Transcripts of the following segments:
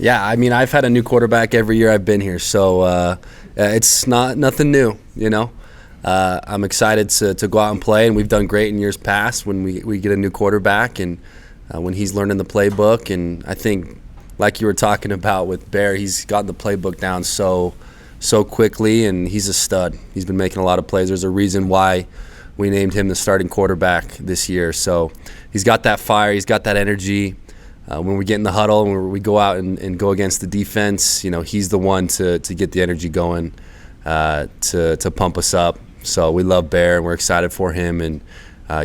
Yeah, I mean, I've had a new quarterback every year I've been here, so it's nothing new, you know. I'm excited to go out and play, and we've done great in years past when we get a new quarterback and when he's learning the playbook. And I think, like you were talking about with Bear, he's gotten the playbook down so quickly, and he's a stud. He's been making a lot of plays. There's a reason why we named him the starting quarterback this year. So he's got that fire, he's got that energy. When we get in the huddle and when we go out and go against the defense, you know, he's the one to get the energy going, to pump us up. So we love Bear, and we're excited for him, and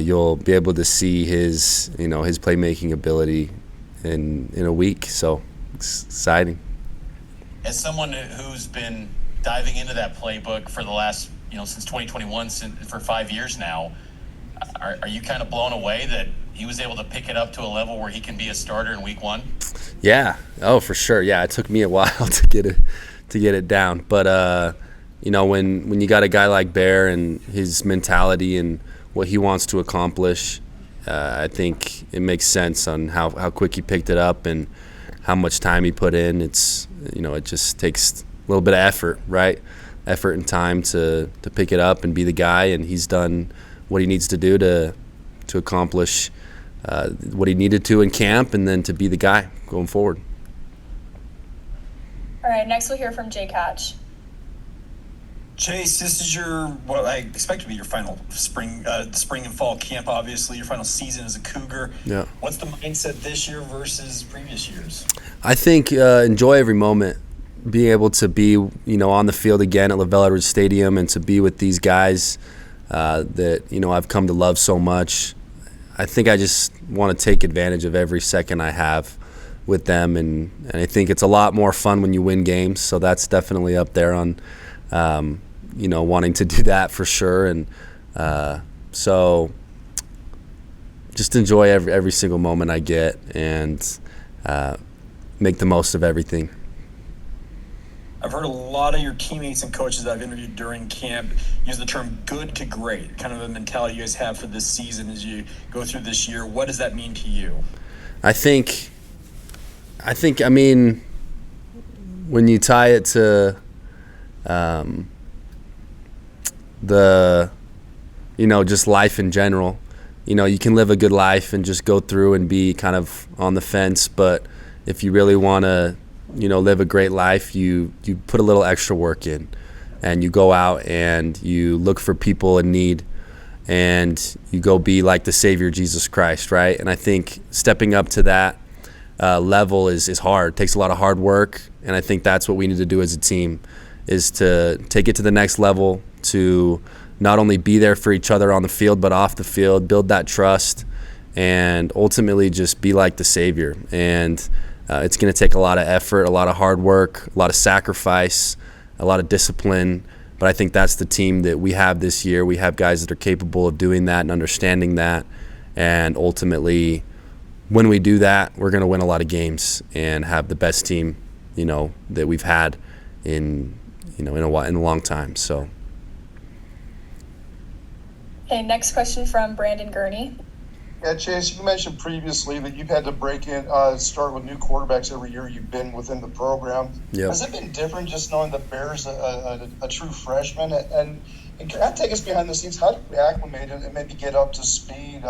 you'll be able to see his playmaking ability in a week. So it's exciting. As someone who's been diving into that playbook for the last, since 2021, for 5 years now, are you kind of blown away that he was able to pick it up to a level where he can be a starter in week 1? Yeah. Oh, for sure. Yeah, it took me a while to get it down, but when you got a guy like Bear and his mentality and what he wants to accomplish, I think it makes sense on how quick he picked it up and how much time he put in. It's it just takes a little bit of effort, right? Effort and time to pick it up and be the guy, and he's done what he needs to do to accomplish what he needed to in camp, and then to be the guy going forward. All right, next we'll hear from Jake Hatch. Chase, this is what I expect to be your final spring and fall camp, obviously, your final season as a Cougar. Yeah. What's the mindset this year versus previous years? I think enjoy every moment. Being able to be, on the field again at LaVell Edwards Stadium, and to be with these guys that, I've come to love so much. I think I just want to take advantage of every second I have with them, and I think it's a lot more fun when you win games, so that's definitely up there on wanting to do that for sure. And so just enjoy every single moment I get, and make the most of everything. I've heard a lot of your teammates and coaches that I've interviewed during camp use the term good to great, kind of a mentality you guys have for this season as you go through this year. What does that mean to you? I mean, when you tie it to just life in general, you can live a good life and just go through and be kind of on the fence, but if you really want to live a great life, you put a little extra work in, and you go out and you look for people in need, and you go be like the Savior Jesus Christ, right? And I think stepping up to that level is hard. It takes a lot of hard work, and I think that's what we need to do as a team, is to take it to the next level, to not only be there for each other on the field but off the field, build that trust, and ultimately just be like the Savior. And it's going to take a lot of effort, a lot of hard work, a lot of sacrifice, a lot of discipline, but I think that's the team that we have this year. We have guys that are capable of doing that and understanding that, and ultimately when we do that, we're going to win a lot of games and have the best team that we've had in a long time. So Okay, next question from Brandon Gurney. Yeah, Chase, you mentioned previously that you've had to start with new quarterbacks every year you've been within the program. Yep. Has it been different just knowing that Bear's a true freshman? And can that take us behind the scenes? How do we acclimate and maybe get up to speed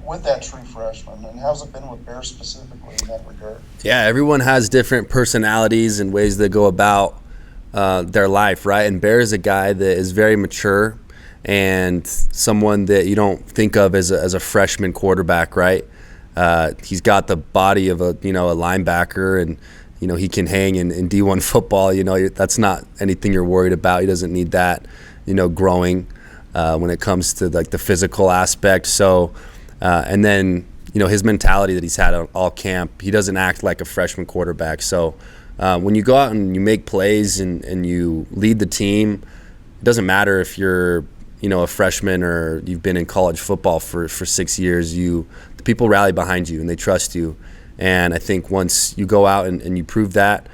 with that true freshman? And how's it been with Bear specifically in that regard? Yeah, everyone has different personalities and ways they go about their life, right? And Bear is a guy that is very mature, and someone that you don't think of as a freshman quarterback, right? He's got the body of a linebacker, and he can hang in D1 football. That's not anything you're worried about. He doesn't need that, growing when it comes to like the physical aspect. So, and then his mentality that he's had all camp, he doesn't act like a freshman quarterback. So when you go out and you make plays and you lead the team, it doesn't matter if you're a freshman or you've been in college football for 6 years. The people rally behind you and they trust you. And I think once you go out and you prove that,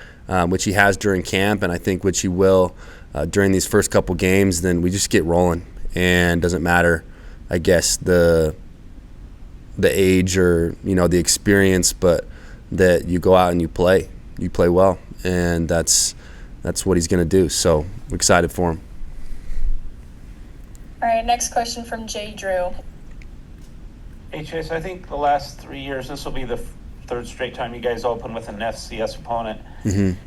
which he has during camp, and I think which he will during these first couple games, then we just get rolling. And it doesn't matter, I guess, the age or the experience, but that you go out and you play. you play well, and that's what he's going to do. So we're excited for him. All right, next question from Jay Drew. Hey, Chase, I think the last 3 years, this will be the third straight time you guys open with an FCS opponent. Mm-hmm.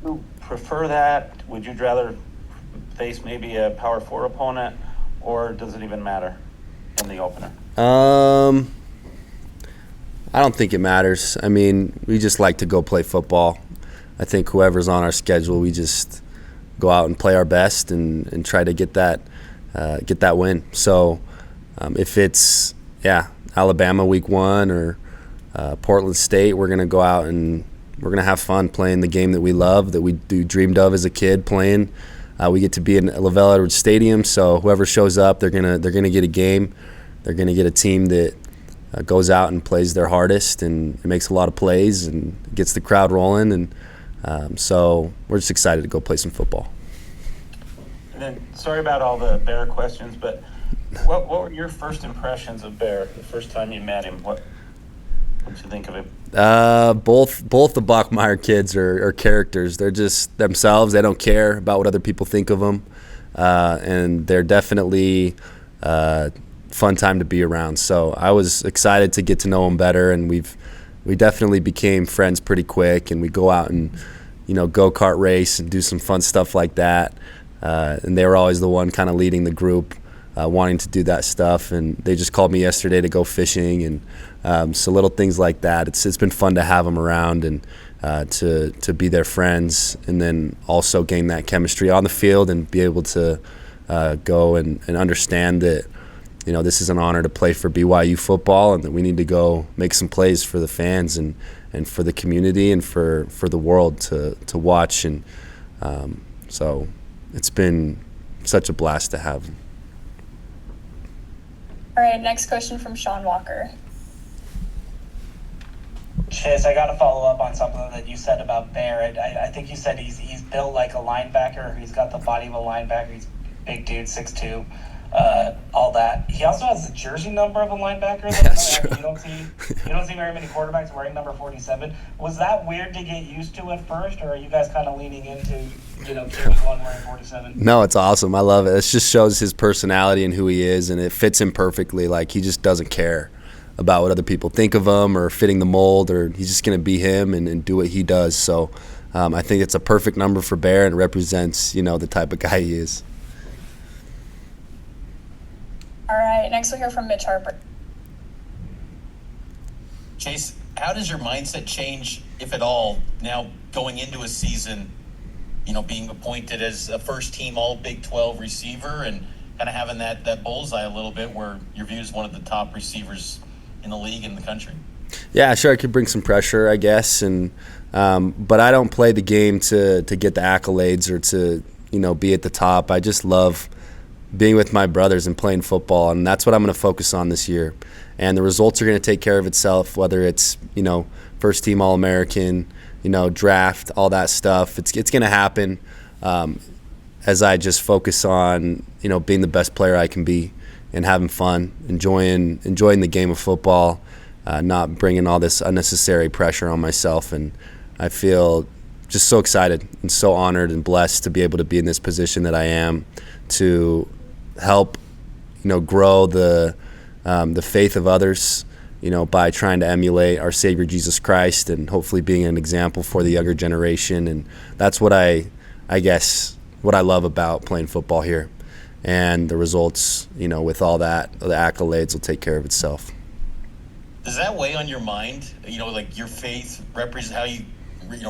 Do you prefer that? Would you rather face maybe a Power 4 opponent, or does it even matter in the opener? I don't think it matters. I mean, we just like to go play football. I think whoever's on our schedule, we just go out and play our best and try to get that win. So if it's Alabama week 1 or Portland State, we're gonna go out and we're gonna have fun playing the game that we love, that we dreamed of as a kid playing. We get to be in LaVell Edwards Stadium, so whoever shows up, they're gonna get a game. They're gonna get a team that goes out and plays their hardest and makes a lot of plays and gets the crowd rolling. And so we're just excited to go play some football. And then, sorry about all the Bear questions, but what were your first impressions of Bear the first time you met him? What did you think of him? Both the Bachmeyer kids are characters. They're just themselves. They don't care about what other people think of them, and they're definitely fun time to be around. So I was excited to get to know them better, and we definitely became friends pretty quick. And we go out and go-kart race and do some fun stuff like that. And they were always the one kind of leading the group, wanting to do that stuff. And they just called me yesterday to go fishing, and so little things like that. It's been fun to have them around and to be their friends, and then also gain that chemistry on the field and be able to go and understand that this is an honor to play for BYU football, and that we need to go make some plays for the fans and for the community and for the world to watch. And so it's been such a blast to have them. All right, next question from Sean Walker. Chase, I got to follow up on something that you said about Bear. I think you said he's built like a linebacker. He's got the body of a linebacker. He's a big dude, 6'2", all that. He also has the jersey number of a linebacker. That's true. You don't see very many quarterbacks wearing number 47. Was that weird to get used to at first, or are you guys kind of leaning into one wearing 47? No, it's awesome. I love it. It just shows his personality and who he is, and it fits him perfectly. Like, he just doesn't care about what other people think of him or fitting the mold, or he's just going to be him and do what he does. So I think it's a perfect number for Bear, and it represents the type of guy he is. All right, next we'll hear from Mitch Harper. Chase, how does your mindset change, if at all, now going into a season, being appointed as a first-team All-Big 12 receiver and kind of having that bullseye a little bit where you're viewed as one of the top receivers in the league in the country? Yeah, sure, I could bring some pressure, I guess, and but I don't play the game to get the accolades or to be at the top. I just love being with my brothers and playing football, and that's what I'm going to focus on this year. And the results are going to take care of itself, whether it's first team All-American, draft, all that stuff. It's going to happen as I just focus on being the best player I can be and having fun, enjoying the game of football, not bringing all this unnecessary pressure on myself. And I feel just so excited and so honored and blessed to be able to be in this position that I am, to help grow the faith of others by trying to emulate our Savior Jesus Christ and hopefully being an example for the younger generation. And that's what I guess what I love about playing football here. And the results, with all that, the accolades will take care of itself. Does that weigh on your mind? Like your faith, represent how you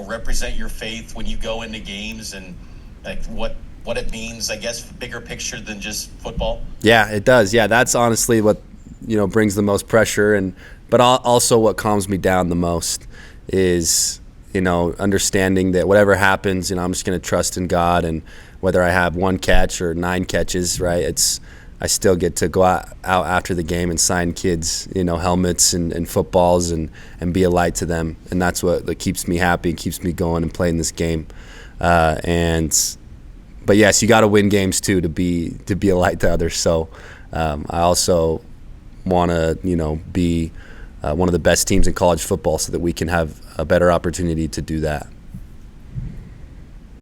represent your faith when you go into games, and like what it means, I guess, bigger picture than just football? Yeah, it does. Yeah, that's honestly what brings the most pressure, but also what calms me down the most is understanding that whatever happens, I'm just going to trust in God, and whether I have 1 catch or 9 catches, right? I still get to go out after the game and sign kids, helmets and footballs and be a light to them, and that's what keeps me happy and keeps me going and playing this game. But yes, you got to win games too to be a light to others. So I also want to be one of the best teams in college football so that we can have a better opportunity to do that.